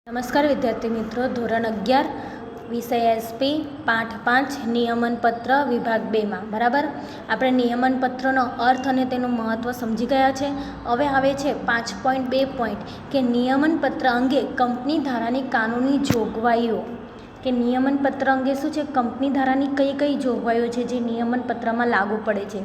નમસ્કાર વિદ્યાર્થી મિત્રો, ધોરણ 11 વિષય એસપી પાઠ 5 નિયમનપત્ર વિભાગ 2માં બરાબર. આપણે નિયમનપત્રનો અર્થ અને તેનું મહત્ત્વ સમજી ગયા છે. હવે આવે છે 5.2 પોઈન્ટ કે નિયમનપત્ર અંગે કંપની ધારાની કાનૂની જોગવાઈઓ. કે નિયમનપત્ર અંગે શું છે, કંપની ધારાની કઈ કઈ જોગવાઈઓ છે જે નિયમનપત્રમાં લાગુ પડે છે.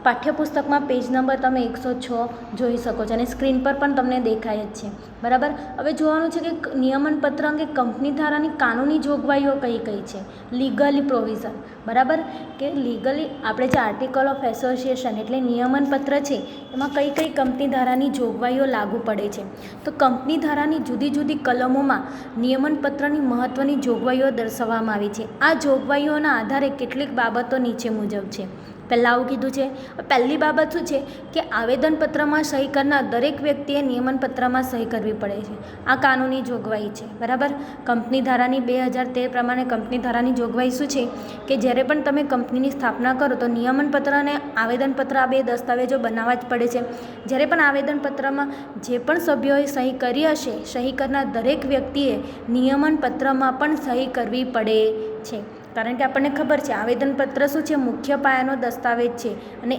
પાઠ્યપુસ્તકમાં પેજ નંબર તમે 106 જોઈ શકો છો અને સ્ક્રીન પર પણ તમને દેખાય જ છે બરાબર. હવે જોવાનું છે કે નિયમનપત્ર અંગે કંપની ધારાની કાનૂની જોગવાઈઓ કઈ કઈ છે. લીગલી પ્રોવિઝન બરાબર, કે લીગલી આપણે જે આર્ટિકલ ઓફ એસોસિએશન એટલે નિયમનપત્ર છે એમાં કઈ કઈ કંપની ધારાની જોગવાઈઓ લાગુ પડે છે. તો કંપની ધારાની જુદી જુદી કલમોમાં નિયમનપત્રની મહત્ત્વની જોગવાઈઓ દર્શાવવામાં આવી છે. આ જોગવાઈઓના આધારે કેટલીક બાબતો નીચે મુજબ છે. પહેલાં આવું કીધું છે. પહેલી બાબત શું છે કે આવેદનપત્રમાં સહી કરનાર દરેક વ્યક્તિએ નિયમનપત્રમાં સહી કરવી પડે છે. આ કાનૂની જોગવાઈ છે બરાબર. કંપની ધારાની 2013 પ્રમાણે કંપની ધારાની જોગવાઈ શું છે કે જ્યારે પણ તમે કંપનીની સ્થાપના કરો તો નિયમનપત્ર અને આવેદનપત્ર આ બે દસ્તાવેજો બનાવવા જ પડે છે. જ્યારે પણ આવેદનપત્રમાં જે પણ સભ્યોએ સહી કરી હશે, સહી કરનાર દરેક વ્યક્તિએ નિયમનપત્રમાં પણ સહી કરવી પડે છે. કારણ કે આપણને ખબર છે આવેદનપત્ર શું છે, મુખ્ય પાયાનો દસ્તાવેજ છે અને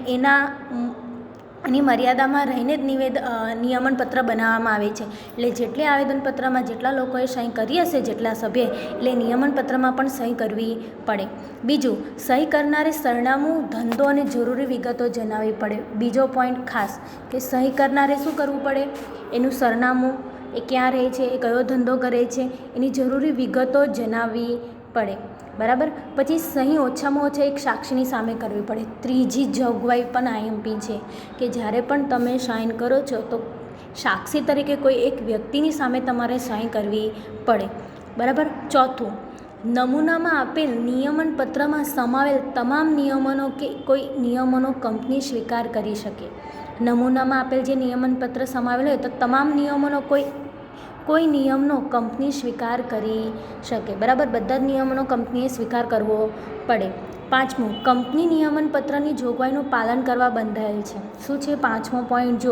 એની મર્યાદામાં રહીને જ નિયમનપત્ર બનાવવામાં આવે છે. એટલે જેટલી આવેદનપત્રમાં જેટલા લોકોએ સહી કરી હશે, જેટલા સભ્યએ, એટલે નિયમનપત્રમાં પણ સહી કરવી પડે. બીજું, સહી કરનારે સરનામું, ધંધો અને જરૂરી વિગતો જણાવવી પડે. બીજો પોઈન્ટ ખાસ કે સહી કરનારે શું કરવું પડે, એનું સરનામું, એ ક્યાં રહે છે, એ કયો ધંધો કરે છે, એની જરૂરી વિગતો જણાવવી પડે બરાબર. પછી સહી ઓછામાં ઓછા એક સાક્ષીની સામે કરવી પડે. ત્રીજી જોગવાઈ પણ આઈએમપી છે કે જ્યારે પણ તમે સાઇન કરો છો તો સાક્ષી તરીકે કોઈ એક વ્યક્તિની સામે તમારે સહી કરવી પડે બરાબર. ચોથું, નમૂનામાં આપેલ નિયમનપત્રમાં સમાવેલ તમામ નિયમનો કે કોઈ નિયમોનો કંપની સ્વીકાર કરી શકે. નમૂનામાં આપેલ જે નિયમનપત્ર સમાવેલ હોય તો તમામ નિયમોનો કોઈ નિયમનો કંપની સ્વીકાર કરી શકે બરાબર. બધા જ નિયમોનો કંપનીએ સ્વીકાર કરવો પડે. પાંચમું, કંપની નિયમનપત્રની જોગવાઈનું પાલન કરવા બંધાયેલ છે. શું છે પાંચમો પોઈન્ટ?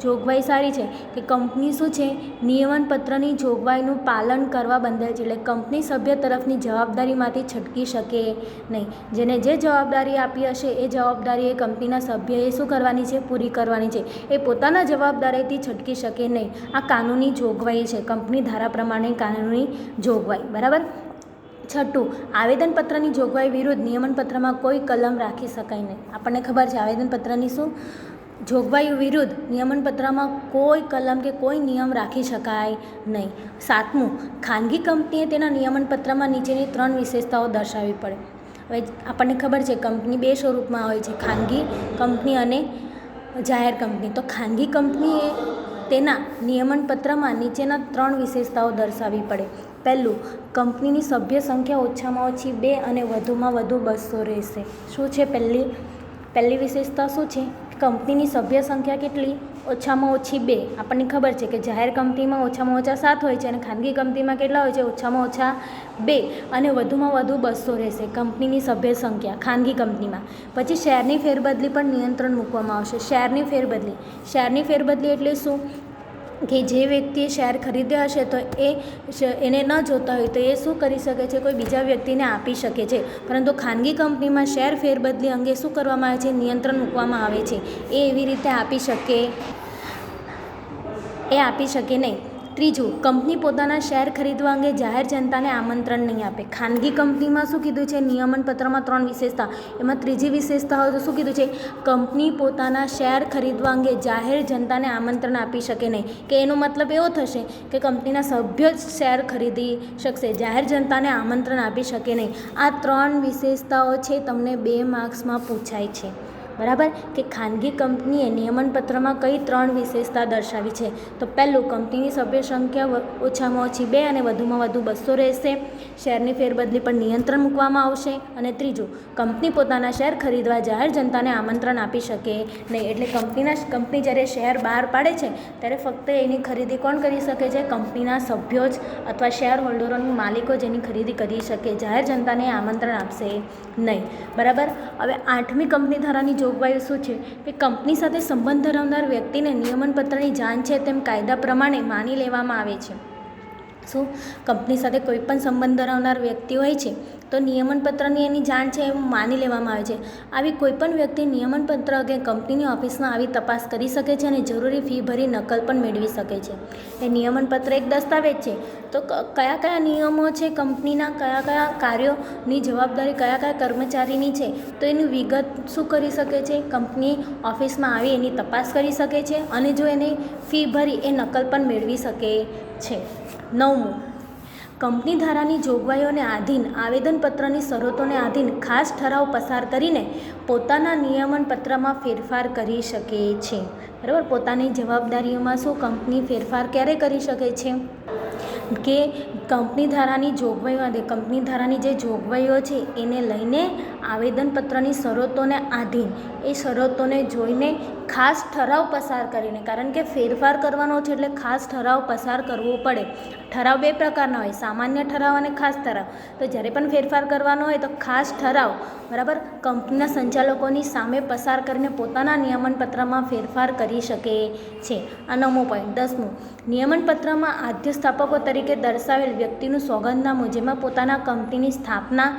જોગવાઈ સારી છે કે કંપની શું છે, નિયમનપત્રની જોગવાઈનું પાલન કરવા બંધાયેલ છે. એટલે કંપની સભ્ય તરફની જવાબદારીમાંથી છટકી શકે નહીં. જેને જે જવાબદારી આપી હશે એ જવાબદારી એ કંપનીના સભ્યએ શું કરવાની છે, પૂરી કરવાની છે. એ પોતાના જવાબદારીથી છટકી શકે નહીં. આ કાનૂની જોગવાઈ છે, કંપની ધારા પ્રમાણે કાનૂની જોગવાઈ બરાબર. છઠ્ઠું, આવેદનપત્રની જોગવાઈ વિરુદ્ધ નિયમનપત્રમાં કોઈ કલમ રાખી શકાય નહીં. આપણને ખબર છે આવેદનપત્રની શું જોગવાઈ વિરુદ્ધ નિયમનપત્રમાં કોઈ કલમ કે કોઈ નિયમ રાખી શકાય નહીં. સાતમું, ખાનગી કંપનીએ તેના નિયમનપત્રમાં નીચેની 3 વિશેષતાઓ દર્શાવવી પડે. હવે આપણને ખબર છે કંપની બે સ્વરૂપમાં હોય છે, ખાનગી કંપની અને જાહેર કંપની. તો ખાનગી કંપનીએ તેના નિયમનપત્રમાં નીચેના 3 વિશેષતાઓ દર્શાવવી પડે. પહેલું, કંપનીની સભ્ય સંખ્યા ઓછામાં ઓછી 2 અને વધુમાં વધુ 200 રહેશે. શું છે પહેલી વિશેષતા? શું છે, કંપનીની સભ્ય સંખ્યા કેટલી? ઓછામાં ઓછી 2. આપણને ખબર છે કે જાહેર કંપનીમાં ઓછામાં ઓછા 7 હોય છે અને ખાનગી કંપનીમાં કેટલા હોય છે? ઓછામાં ઓછા 2 અને વધુમાં વધુ 200 રહેશે કંપનીની સભ્ય સંખ્યા ખાનગી કંપનીમાં. પછી શેરની ફેરબદલી પર નિયંત્રણ મૂકવામાં આવશે. શેરની ફેરબદલી એટલે શું કે જે વ્યક્તિએ શેર ખરીદ્યા હશે તો એને ન જોતા હોય તો એ શું કરી શકે છે, કોઈ બીજા વ્યક્તિને આપી શકે છે. પરંતુ ખાનગી કંપનીમાં શેર ફેરબદલી અંગે શું કરવામાં આવે છે, નિયંત્રણ મૂકવામાં આવે છે. એ એવી રીતે આપી શકે નહીં. ત્રીજું, કંપની પોતાના શેર ખરીદવા અંગે જાહેર જનતાને આમંત્રણ નહીં આપે. ખાનગી કંપનીમાં શું કીધું છે, નિયમનપત્રમાં 3 વિશેષતા, એમાં ત્રીજી વિશેષતા હોય તો શું કીધું છે, કંપની પોતાના શેર ખરીદવા અંગે જાહેર જનતાને આમંત્રણ આપી શકે નહીં. કે એનો મતલબ એવો થશે કે કંપનીના સભ્યો જ શેર ખરીદી શકશે, જાહેર જનતાને આમંત્રણ આપી શકે નહીં. આ 3 વિશેષતાઓ છે, તમને 2 માર્ક્સમાં પૂછાય છે બરાબર. કે ખાનગી કંપનીએ નિયમનપત્રમાં કઈ 3 વિશેષતા દર્શાવી છે. તો પહેલું, કંપનીની સભ્ય સંખ્યા ઓછામાં ઓછી 2 અને વધુમાં વધુ 200 રહેશે. શેરની ફેરબદલી પર નિયંત્રણ મૂકવામાં આવશે. અને ત્રીજું, કંપની પોતાના શેર ખરીદવા જાહેર જનતાને આમંત્રણ આપી શકે નહીં. એટલે કંપની જ્યારે શેર બહાર પાડે છે ત્યારે ફક્ત એની ખરીદી કોણ કરી શકે છે, કંપનીના સભ્યો જ અથવા શેર હોલ્ડરોની માલિકો જેની ખરીદી કરી શકે, જાહેર જનતાને આમંત્રણ આપશે નહીં બરાબર. હવે 8મી કંપની ધારાની જોગવાઈઓ શું છે કે કંપની સાથે સંબંધ ધરાવનાર વ્યક્તિને નિયમનપત્રની જાણ છે તેમ કાયદા પ્રમાણે માની લેવામાં આવે છે. શું કંપની સાથે કોઈ પણ સંબંધ ધરાવનાર વ્યક્તિ હોય છે તો નિયમનપત્રની એની જાણ છે એવું માની લેવામાં આવે છે. આવી કોઈપણ વ્યક્તિ નિયમનપત્ર કે કંપનીની ઓફિસમાં આવી તપાસ કરી શકે છે અને જરૂરી ફી ભરી નકલ પણ મેળવી શકે છે. એ નિયમનપત્ર એક દસ્તાવેજ છે. તો કયા કયા નિયમો છે કંપનીના, કયા કયા કાર્યોની જવાબદારી કયા કયા કર્મચારીની છે, તો એની વિગત શું કરી શકે છે, કંપની ઓફિસમાં આવી એની તપાસ કરી શકે છે અને જો એની ફી ભરી એ નકલ પણ મેળવી શકે છે. 9મું, કંપની ધારાની જોગવાઈઓને આધીન આવેદનપત્રની શરતોને આધીન ખાસ ઠરાવ પસાર કરીને પોતાના નિયમનપત્રમાં ફેરફાર કરી શકે છે. બરાબર, પોતાની જવાબદારીઓમાં શું કંપની ફેરફાર ક્યારે કરી શકે છે કે કંપની ધારાની જોગવાઈઓ, કંપની ધારાની જે જોગવાઈઓ છે એને લઈને આવેદનપત્રની શરતોને આધીન એ શરતોને જોઈને ખાસ ઠરાવ પસાર કરીને, કારણ કે ફેરફાર કરવાનો છે એટલે ખાસ ઠરાવ પસાર કરવો પડે. ઠરાવ બે પ્રકારના હોય, સામાન્ય ઠરાવ અને ખાસ ઠરાવ. તો જ્યારે પણ ફેરફાર કરવાનો હોય તો ખાસ ઠરાવ બરાબર કંપનીના સંચાલકોની સામે પસાર કરીને પોતાના નિયમનપત્રમાં ફેરફાર કરી શકે છે. આ 9મો પોઈન્ટ. 10મું, નિયમનપત્રમાં આદ્ય સ્થાપકો તરીકે દર્શાવેલ વ્યક્તિનું સોગંદનામું, જેમાં પોતાના કંપનીની સ્થાપના,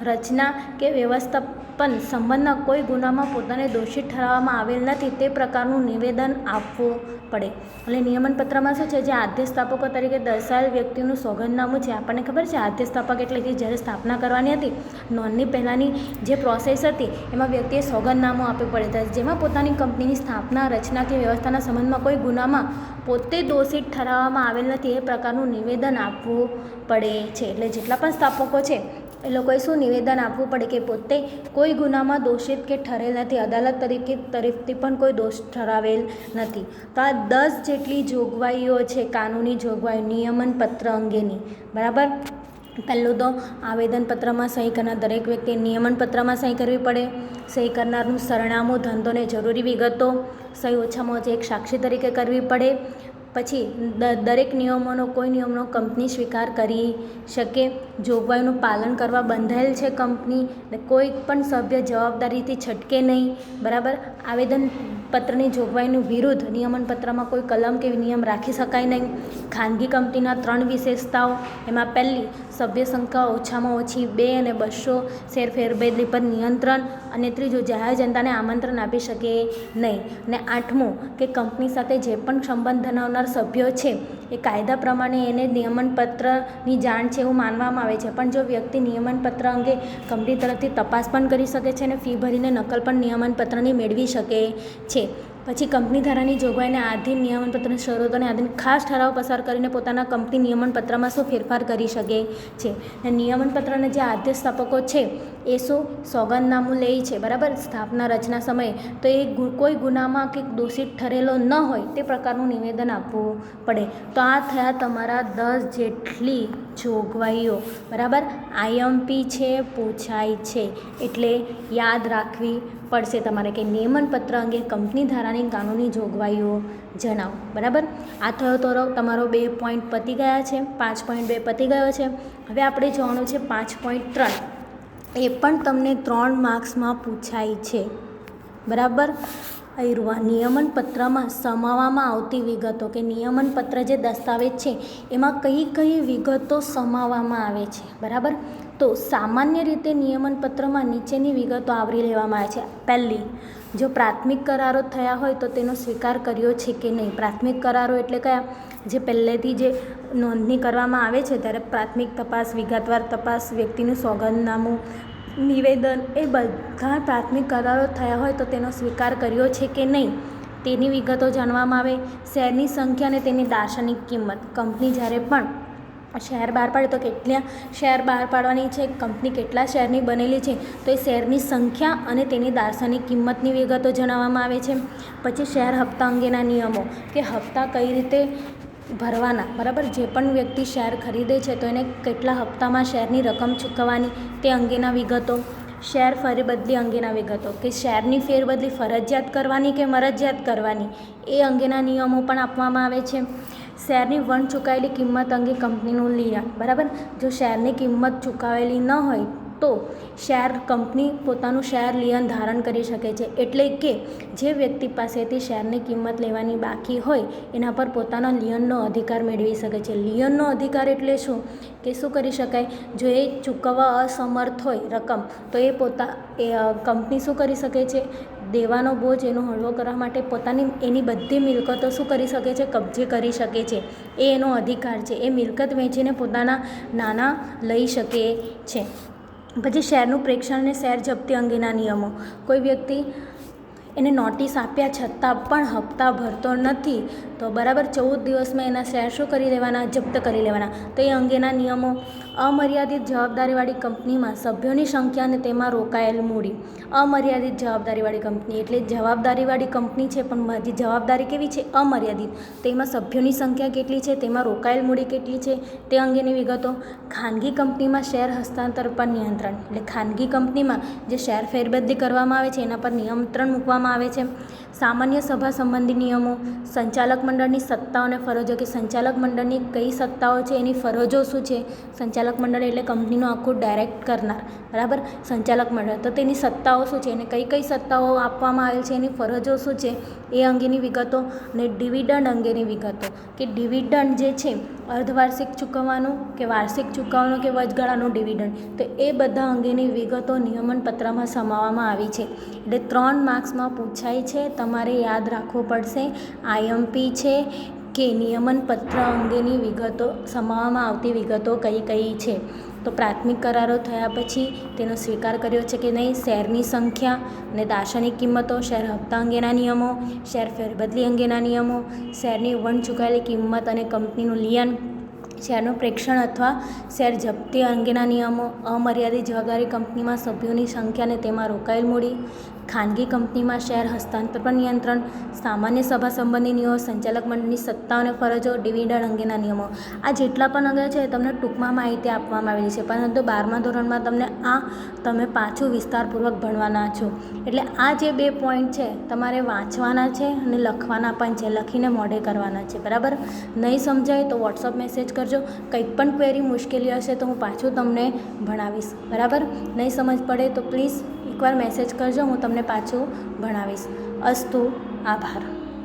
રચના કે વ્યવસ્થાપન સંબંધના કોઈ ગુનામાં પોતાને દોષિત ઠરાવવામાં આવેલ નથી તે પ્રકારનું નિવેદન આપવું પડે. એટલે નિયમનપત્રમાં શું છે, જે આદ્ય સ્થાપકો તરીકે દર્શાવેલ વ્યક્તિનું સોગંદનામું છે. આપણને ખબર છે આદ્ય સ્થાપક એટલે કે જ્યારે સ્થાપના કરવાની હતી, નોંધણી પહેલાંની જે પ્રોસેસ હતી એમાં વ્યક્તિએ સોગંદનામું આપવું પડે, જેમાં પોતાની કંપનીની સ્થાપના, રચના કે વ્યવસ્થાના સંબંધમાં કોઈ ગુનામાં પોતે દોષિત ઠરાવવામાં આવેલ નથી એ પ્રકારનું નિવેદન આપવું પડે છે. એટલે જેટલા પણ સ્થાપકો છે એ લોકોએ શું નિવેદન આપવું પડે કે પોતે કોઈ ગુનામાં દોષિત કે ઠરેલ નથી, અદાલત તરફથી પણ કોઈ દોષ ઠરાવેલ નથી. તો આ 10 જેટલી જોગવાઈઓ છે, કાનૂની જોગવાઈઓ નિયમનપત્ર અંગેની. બરાબર, પહેલું તો આવેદનપત્રમાં સહી કરનાર દરેક વ્યક્તિએ નિયમનપત્રમાં સહી કરવી પડે. સહી કરનારનું સરનામું, ધંધો ને જરૂરી વિગતો, સહી ઓછામાં ઓછી એક સાક્ષી તરીકે કરવી પડે. પછી દરેક નિયમોનો કોઈ નિયમનો કંપની સ્વીકાર કરી શકે. જોગવાઈનું પાલન કરવા બંધાયેલ છે કંપની, કોઈ પણ સભ્ય જવાબદારીથી છટકે નહીં. બરાબર, આવેદનપત્રની જોગવાઈનું વિરુદ્ધ નિયમનપત્રમાં કોઈ કલમ કે નિયમ રાખી શકાય નહીં. ખાનગી કંપનીના 3 વિશેષતાઓ, એમાં પહેલી, સભ્ય સંખ્યા ઓછામાં ઓછી 2 અને 200 શેર ફેરબદલી પર નિયંત્રણ, અને ત્રીજું, જાહેર જનતાને આમંત્રણ આપી શકે નહીં. અને 8મું, કે કંપની સાથે જે પણ સંબંધ ધરાવનાર સભ્યો છે એ કાયદા પ્રમાણે એને નિયમનપત્રની જાણ છે એવું માનવામાં આવે છે, પણ જો વ્યક્તિ નિયમનપત્ર અંગે કંપની તરફથી તપાસ પણ કરી શકે છે અને ફી ભરીને નકલ પણ નિયમનપત્રની મેળવી શકે છે. પછી કંપની ધારાની જોગવાઈને આધીન નિયમનપત્રની શરતોને આધીન ખાસ ઠરાવ પસાર કરીને પોતાના કંપની નિયમનપત્રમાં શું ફેરફાર કરી શકે છે. અને નિયમનપત્રના જે આદ્ય સ્થાપકો છે એ શું સોગંદનામું લે છે, બરાબર, સ્થાપના, રચના સમયે, તો એ કોઈ ગુનામાં કે દોષિત ઠરેલો ન હોય તે પ્રકારનું નિવેદન આપવું પડે. તો આ થયા તમારા 10 જેટલી જોગવાઈઓ. બરાબર, IMP છે, પૂછાય છે, એટલે યાદ રાખવી પડશે તમારે કે નિયમનપત્ર અંગે કંપની ધારાની કાનૂની જોગવાઈઓ જણાવો. બરાબર, આ થયો તો તમારો 2 પોઈન્ટ પતી ગયા છે, 5.2 પતી ગયો છે. હવે આપણે જોવાનું છે 5.3. એ પણ તમને 3 માર્ક્સમાં પૂછાય છે. બરાબર, નિયમનપત્રમાં સમાવવામાં આવતી વિગતો, કે નિયમનપત્ર જે દસ્તાવેજ છે એમાં કઈ કઈ વિગતો સમાવવામાં આવે છે. બરાબર, તો સામાન્ય રીતે નિયમનપત્રમાં નીચેની વિગતો આવરી લેવામાં આવે છે. પહેલી, જો પ્રાથમિક કરારો થયા હોય તો તેનો સ્વીકાર કર્યો છે કે નહીં. પ્રાથમિક કરારો એટલે કયા, જે પહેલેથી જે નોંધણી કરવામાં આવે છે ત્યારે પ્રાથમિક તપાસ, વિગતવાર તપાસ, વ્યક્તિનું સોગંદનામું, નિવેદન, એ બધા પ્રાથમિક કરારો થયા હોય તો તેનો સ્વીકાર કર્યો છે કે નહીં તેની વિગતો જાણવામાં આવે. શેરની સંખ્યા અને તેની દાર્શનિક કિંમત, કંપની જ્યારે પણ શેર બહાર પાડે તો કેટલા શેર બહાર પાડવાની છે, કંપની કેટલા શેરની બનેલી છે, તો એ શેરની સંખ્યા અને તેની દાર્શનિક કિંમતની વિગતો જણાવવામાં આવે છે. પછી શેર હપ્તા અંગેના નિયમો, કે હપ્તા કઈ રીતે ભરવાના. બરાબર, જે પણ વ્યક્તિ શેર ખરીદે છે તો એને કેટલા હપ્તામાં શેરની રકમ ચૂકવવાની તે અંગેના વિગતો. શેર ફેરબદલી અંગેના વિગતો, કે શેરની ફેરબદલી ફરજિયાત કરવાની કે મરજિયાત કરવાની એ અંગેના નિયમો પણ આપવામાં આવે છે. શેરની ચૂકાયેલી કિંમત અંગે કંપનીનું નિર્ણય. બરાબર, જો શેરની કિંમત ચૂકવેલી ન હોય તો કંપની પોતાનું શેર લિયન ધારણ કરી શકે છે. એટલે કે જે વ્યક્તિ પાસેથી શેરની કિંમત લેવાની બાકી હોય એના પર પોતાના લિયનનો અધિકાર મેળવી શકે છે. લિયનનો અધિકાર એટલે શું કે શું કરી શકાય, જો એ ચૂકવવા અસમર્થ હોય રકમ તો એ કંપની શું કરી શકે છે, દેવાનો બોજ એનો હળવો કરવા માટે એની બધી મિલકતો શું કરી શકે છે, કબજે કરી શકે છે. એ એનો અધિકાર છે. એ મિલકત વેચીને પોતાના નાણાં લઈ શકે છે. પછી શેરનું પ્રેક્ષણ અને શેર જપ્તી અંગેના નિયમો. કોઈ વ્યક્તિ એને નોટિસ આપ્યા છતાં પણ હપ્તા ભરતો નથી તો બરાબર 14 દિવસમાં એના શેર શું કરી લેવાના, જપ્ત કરી લેવાના. તો એ અંગેના નિયમો. અમર્યાદિત જવાબદારીવાળી કંપનીમાં સભ્યોની સંખ્યા અને તેમાં રોકાયેલ મૂડી. અમર્યાદિત જવાબદારીવાળી કંપની એટલે જવાબદારીવાળી કંપની છે પણ હજી જવાબદારી કેવી છે, અમર્યાદિત. તેમાં સભ્યોની સંખ્યા કેટલી છે, તેમાં રોકાયેલ મૂડી કેટલી છે તે અંગેની વિગતો. ખાનગી કંપનીમાં શેર હસ્તાંતર પર નિયંત્રણ એટલે ખાનગી કંપનીમાં જે શેર ફેરબદલી કરવામાં આવે છે એના પર નિયંત્રણ મૂકવામાં આવે છે. સામાન્ય સભા સંબંધી નિયમો. સંચાલક મંડળની સત્તાઓ અને ફરજો કે સંચાલક મંડળની કઈ સત્તાઓ છે, એની ફરજો શું છે. સંચાલક મંડળ એટલે કંપનીનું આખું ડાયરેક્ટ કરનાર, બરાબર. સંચાલક મંડળ તો તેની સત્તાઓ શું છે અને કઈ કઈ સત્તાઓ આપવામાં આવેલ છે, એની ફરજો શું છે એ અંગેની વિગતો. અને ડિવિડન્ડ અંગેની વિગતો કે ડિવિડન્ડ જે છે અર્ધવાર્ષિક ચૂકવવાનું કે વાર્ષિક ચૂકવવાનું કે વચગાળાનું ડિવિડન્ડ, તો એ બધા અંગેની વિગતો નિયમનપત્રમાં સમાવવામાં આવી છે. એટલે 3 માર્ક્સમાં પૂછાય છે, તમારે યાદ રાખવું પડશે. IMP છે કે નિયમનપત્ર અંગેની વિગતો સમાવવામાં આવતી વિગતો કઈ કઈ છે. તો પ્રાથમિક કરારો થયા પછી તેનો સ્વીકાર કર્યો છે કે નહીં, શેરની સંખ્યા અને દાર્શનિક કિંમતો, શેર હપ્તા અંગેના નિયમો, શેર ફેરબદલી અંગેના નિયમો, શેરની વણ ચૂકાયેલી કિંમત અને કંપનીનું લિયન, શેરનું પ્રેક્ષણ અથવા શેર જપ્તી અંગેના નિયમો, અમર્યાદિત જવાબદારી કંપનીમાં સભ્યોની સંખ્યા અને તેમાં રોકાયેલ મૂડી, ખાનગી કંપનીમાં શેર હસ્તાંતર પર નિયંત્રણ, સામાન્ય સભા સંબંધી નિયમો, સંચાલક મંડળની સત્તા અને ફરજો, ડિવિડન્ડ અંગેના નિયમો. આ જેટલા પણ અંગે છે તમને ટૂંકમાં માહિતી આપવામાં આવેલી છે, પરંતુ 12મા ધોરણમાં તમે પાછું વિસ્તારપૂર્વક ભણવાના છો. એટલે આ જે 2 પોઈન્ટ છે તમારે વાંચવાના છે અને લખવાના પણ છે, લખીને મોઢે કરવાના છે, બરાબર. નહીં સમજાય તો વોટ્સઅપ મેસેજ કરજો. કંઈક પણ ક્વેરી મુશ્કેલી હશે તો હું પાછું તમને ભણાવીશ, બરાબર. નહીં સમજ પડે તો પ્લીઝ એકવાર મેસેજ કરજો, હું તમને પાછું ભણાવીશ. અસ્તુ, આભાર.